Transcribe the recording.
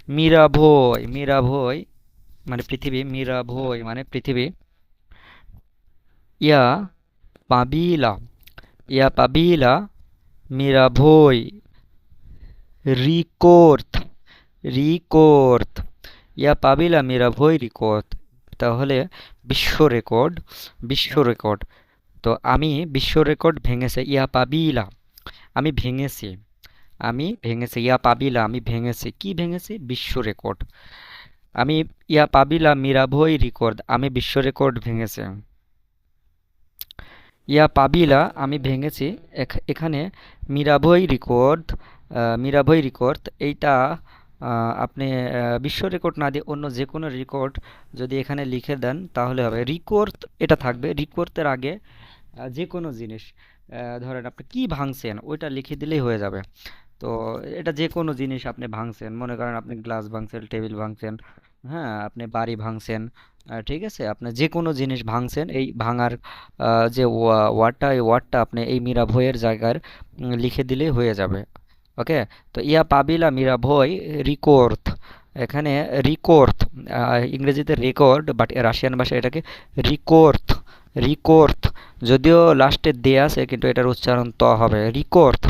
মীরাভোই, মীরাভোই মানে পৃথিবী, মীরাভোই মানে পৃথিবী। ইয়া পাবিলা, ইয়া পাবিলা মীরাভোই রিকোর্থ, রিকোর্থ, ইয়া পাবিলা মীরাভোই রিকোর্থ। তাহলে বিশ্ব রেকর্ড, বিশ্ব রেকর্ড। তো আমি বিশ্ব রেকর্ড ভেঙেছে, ইয়া পাবিলা আমি ভেঙেছি, আমি ভেঙেছি, ইয়া পাবিলা আমি ভেঙেছি, কি ভেঙেছি? বিশ্ব রেকর্ড। আমি ইয়া পাবিলা মীরাভোই রেকর্ড, আমি বিশ্ব রেকর্ড ভেঙেছি। ইয়া পাবিলা আমি ভেঙেছি। এখানে মীরাভোই রেকর্ড, মীরাভোই রেকর্ড এইটা আপনি বিশ্ব রেকর্ড না দিয়ে অন্য যে কোনো রেকর্ড যদি এখানে লিখে দেন তাহলে হবে। রেকর্ড এটা থাকবে, রেকর্ডের আগে যে কোনো জিনিস, ধরেন আপনি কি ভাঙছেন ওইটা লিখে দিলেই হয়ে যাবে। তো এটা যে কোনো জিনিস আপনি ভাঙছেন, মনে করেন আপনি গ্লাস ভাঙছেন, টেবিল ভাঙছেন, হ্যাঁ আপনি বাড়ি ভাঙছেন, ঠিক আছে, আপনি যে কোনো জিনিস ভাঙছেন, এই ভাঙার যে ওয়ার্ডটা, এই ওয়ার্ডটা আপনি এই মীরা ভইয়ের জায়গার লিখে দিলেই হয়ে যাবে। ওকে। তো ইয়া পাবিলা মীরা ভই রিকোর্থ, এখানে রিকোর্থ, ইংরেজিতে রেকর্ড, বাট রাশিয়ান ভাষায় এটাকে রিকোর্থ, রিকোর্থ, যদিও লাস্টে দে আছে কিন্তু এটার উচ্চারণ ত হবে, রিকোর্থ।